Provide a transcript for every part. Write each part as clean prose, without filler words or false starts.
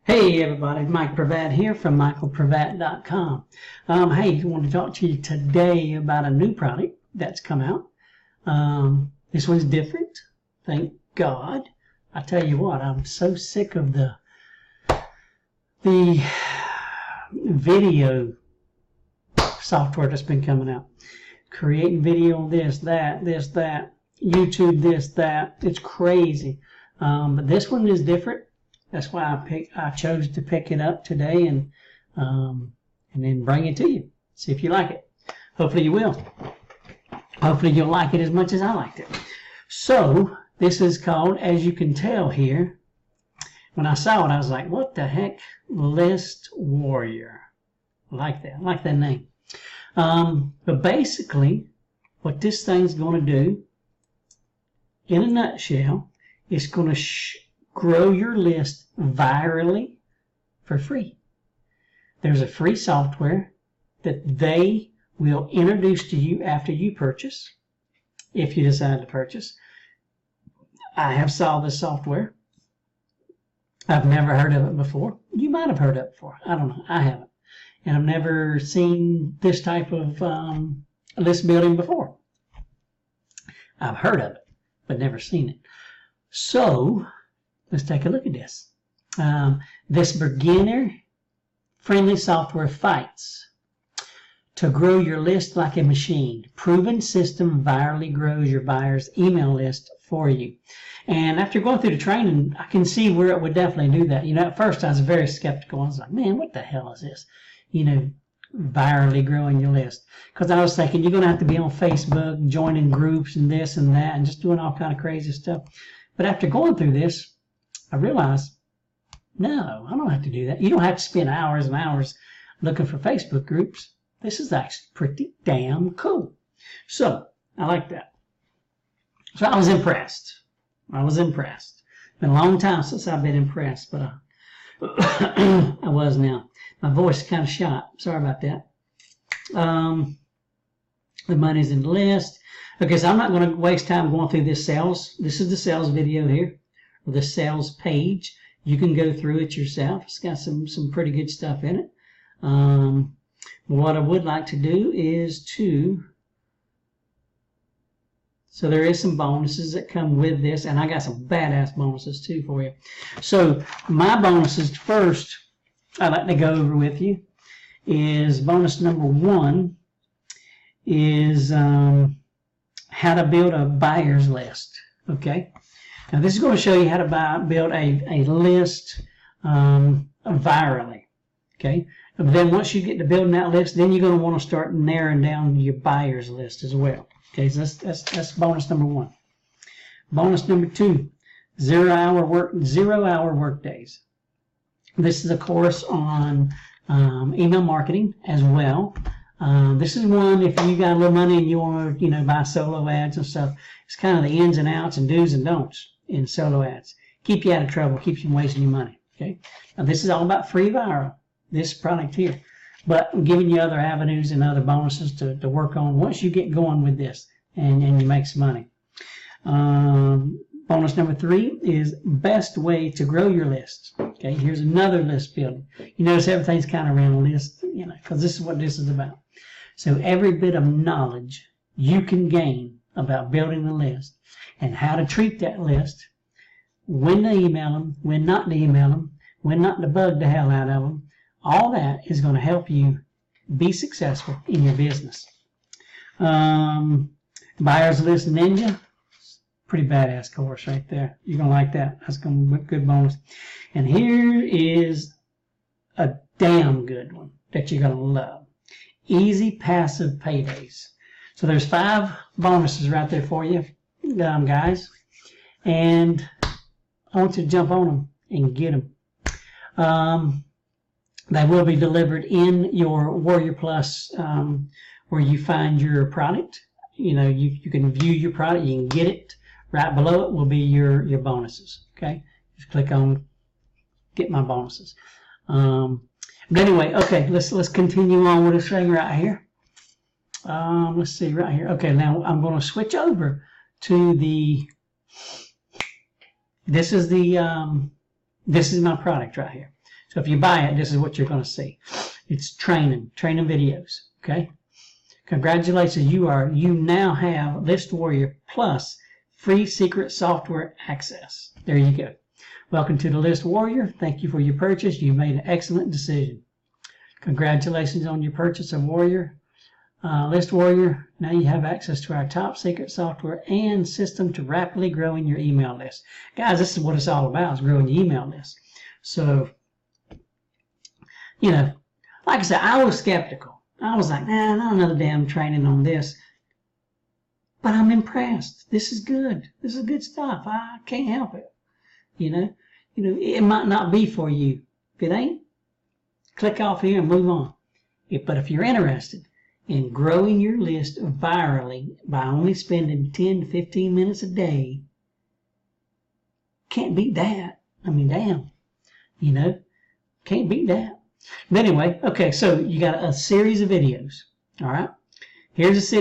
Hey everybody, Mike Pravat here from michaelpravat.com. Hey, I want to talk to you today about a new product that's come out. This one's different, thank God. I tell you what, I'm so sick of the video software that's been coming out. Creating video, this, that, YouTube, this, that. It's crazy. But this one is different. That's why I chose to pick it up today and then bring it to you. See if you like it. Hopefully you will. Hopefully you'll like it as much as I liked it. So this is called, as you can tell here, when I saw it, I was like, what the heck? List Warrior. I like that. I like that name. But basically, what this thing's going to do, in a nutshell, it's going to grow your list virally for free. There's a free software that they will introduce to you after you purchase, if you decide to purchase. I have saw this software. I've never heard of it before. You might have heard of it before. I don't know. I haven't. And I've never seen this type of list building before. I've heard of it, but never seen it. So let's take a look at this. This beginner-friendly software fights to grow your list like a machine. Proven system virally grows your buyer's email list for you. And after going through the training, I can see where it would definitely do that. You know, at first I was very skeptical. I was like, man, what the hell is this? You know, virally growing your list. Because I was thinking, you're going to have to be on Facebook, joining groups and this and that, and just doing all kind of crazy stuff. But after going through this, I realized, no, I don't have to do that. You don't have to spend hours and hours looking for Facebook groups. This is actually pretty damn cool. So, I like that. So, I was impressed. It's been a long time since I've been impressed, but I was now. My voice is kind of shot. Sorry about that. The money's in the list. Okay, so I'm not going to waste time going through this sales. This is the sales video here, or the sales page. You can go through it yourself. It's got some pretty good stuff in it. What I would like to do is so there is some bonuses that come with this, and I got some badass bonuses too for you. So my bonuses first, I'd like to go over with you, is bonus number 1 is how to build a buyer's list. Okay, now this is going to show you how to build a list virally. Okay, but then once you get to building that list, then you're going to want to start narrowing down your buyer's list as well. Okay, so that's bonus number 1. Bonus number 2, 0 hour work days. This is a course on email marketing as well. This is one, if you got a little money and you want to, buy solo ads and stuff, it's kind of the ins and outs and do's and don'ts in solo ads. Keep you out of trouble, keeps you from wasting your money. Okay. Now this is all about free viral, this product here, but I'm giving you other avenues and other bonuses to work on once you get going with this and you make some money. Bonus number 3 is best way to grow your list. Okay, here's another list building. You notice everything's kind of around a list, because this is what this is about. So every bit of knowledge you can gain about building a list and how to treat that list, when to email them, when not to email them, when not to bug the hell out of them, all that is going to help you be successful in your business. Buyer's List Ninja. Pretty badass course right there. You're going to like that. That's going to be a good bonus. And here is a damn good one that you're going to love. Easy Passive Paydays. So there's 5 bonuses right there for you, guys. And I want you to jump on them and get them. They will be delivered in your Warrior Plus, where you find your product. You can view your product. You can get it. Right below it will be your bonuses. Okay, just click on get my bonuses. But anyway, okay, let's continue on with this thing right here. Let's see right here. Okay, now I'm going to switch over to this is the This is my product right here. So if you buy it, this is what you're going to see. It's training videos. Okay. Congratulations, you now have List Warrior Plus free secret software access. There you go. Welcome to the List Warrior. Thank you for your purchase. You made an excellent decision. Congratulations on your purchase of Warrior. List Warrior, now you have access to our top secret software and system to rapidly grow in your email list. Guys, this is what it's all about, is growing your email list. So, you know, like I said, I was skeptical. I was like, nah, not another damn training on this. But I'm impressed. This is good. This is good stuff. I can't help it. You know, it might not be for you. If it ain't, click off here and move on. But if you're interested in growing your list virally by only spending 10 to 15 minutes a day, can't beat that. I mean, damn, can't beat that. But anyway, okay, so you got a series of videos. All right, here's a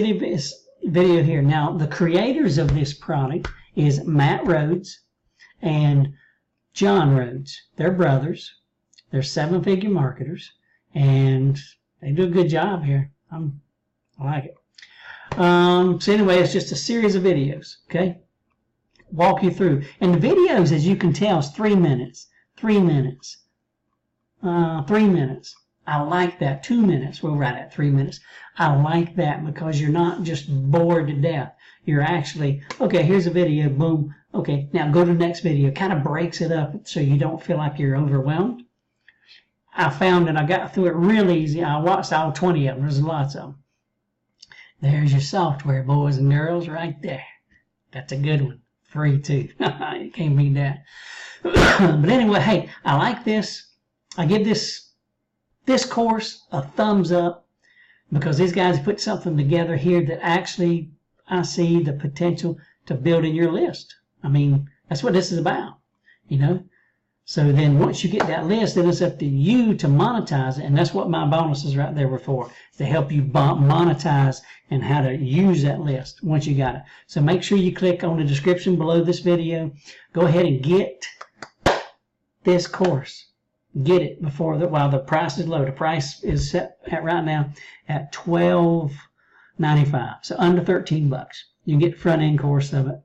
video here. Now, the creators of this product is Matt Rhodes and John Rhodes. They're brothers. They're 7-figure marketers, and they do a good job here. I like it. So anyway, it's just a series of videos, okay? Walk you through. And the videos, as you can tell, is 3 minutes, 3 minutes, 3 minutes. I like that. 2 minutes. We'll write at 3 minutes. I like that because you're not just bored to death. You're actually, okay, here's a video, boom. Okay, now go to the next video. Kind of breaks it up so you don't feel like you're overwhelmed. I found that I got through it real easy. I watched all 20 of them. There's lots of them. There's your software, boys and girls, right there. That's a good one. Free, too. You can't beat that. But anyway, hey, I like this. I give this course a thumbs up because these guys put something together here that actually I see the potential to build in your list. I mean, that's what this is about, So then once you get that list, then it's up to you to monetize it. And that's what my bonuses right there were for, to help you monetize and how to use that list once you got it. So make sure you click on the description below this video. Go ahead and get this course. Get it while the price is low. The price is set at right now at $12.95. So under 13 bucks. You get the front end course of it.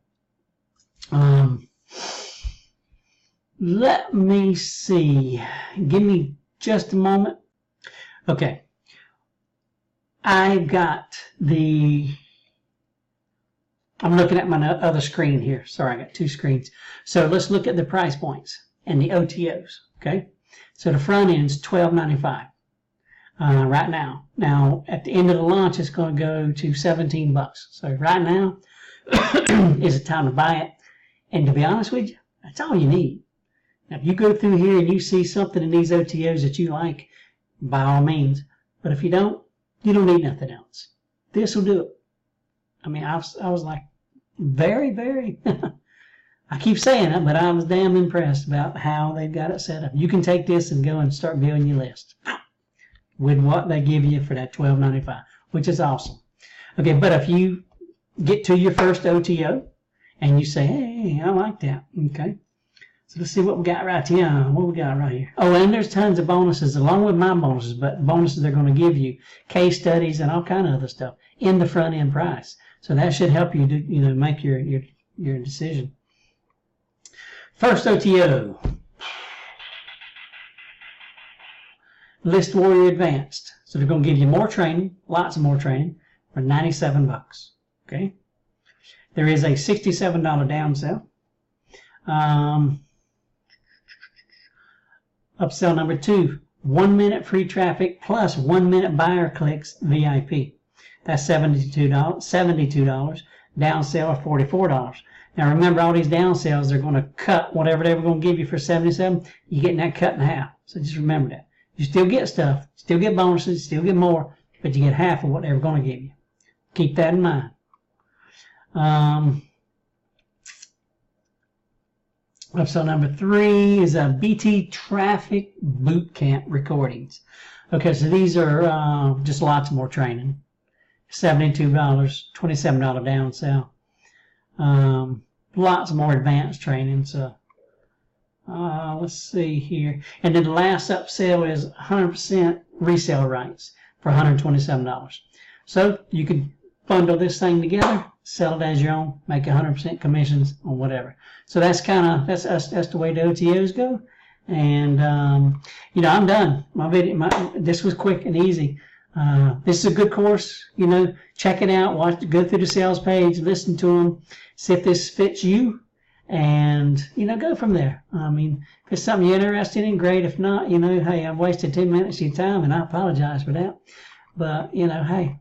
Let me see. Give me just a moment. Okay. I'm looking at my other screen here. Sorry, I got two screens. So let's look at the price points and the OTOs. Okay. So the front end is $12.95 right now. Now, at the end of the launch, it's going to go to 17 bucks. So right now is the time to buy it. And to be honest with you, that's all you need. Now, if you go through here and you see something in these OTOs that you like, by all means. But if you don't need nothing else. This will do it. I mean, I was like very, very, I keep saying it, but I was damn impressed about how they've got it set up. You can take this and go and start building your list with what they give you for that $12.95, which is awesome. Okay, but if you get to your first OTO and you say, hey, I like that, okay. So let's see what we got right here. What we got right here? Oh, and there's tons of bonuses along with my bonuses, but bonuses they're going to give you, case studies and all kind of other stuff in the front end price. So that should help you to, make your decision. First OTO, List Warrior Advanced. So they're going to give you more training, lots of more training for 97 bucks. Okay. There is a $67 down sell. Upsell number 2, 1 minute free traffic plus 1 minute buyer clicks VIP. That's $72. Down sell of $44. Now remember, all these down sales, they're going to cut whatever they were going to give you for $77. You're getting that cut in half. So just remember that. You still get stuff, still get bonuses, still get more, but you get half of what they were going to give you. Keep that in mind. Upsell number 3 is a BT Traffic Bootcamp recordings. Okay, so these are just lots more training. $72, $27 down sell. Lots more advanced training. So Let's see here. And then the last upsell is 100% resale rights for $127. So you could bundle this thing together, sell it as your own, make 100% commissions on whatever. So that's that's the way the OTOs go. And you know, I'm done. This was quick and easy. This is a good course. You know, check it out. Go through the sales page, listen to them, see if this fits you, and you know, go from there. I mean, if it's something you're interested in, great. If not, you know, hey, I've wasted 10 minutes of your time, and I apologize for that. But you know, hey,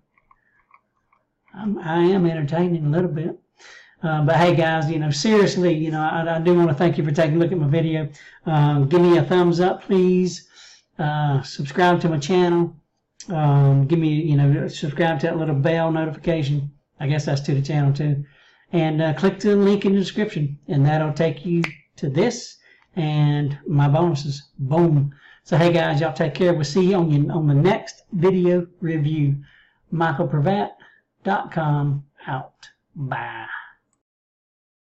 I am entertaining a little bit. But hey guys, you know, seriously, you know, I do want to thank you for taking a look at my video. Give me a thumbs up, please. Subscribe to my channel. Give me, you know, subscribe to that little bell notification. I guess that's to the channel too. And click the link in the description, and that'll take you to this and my bonuses. Boom. So hey guys, y'all take care. We'll see you on the next video review. MichaelPravat.com out. Bye.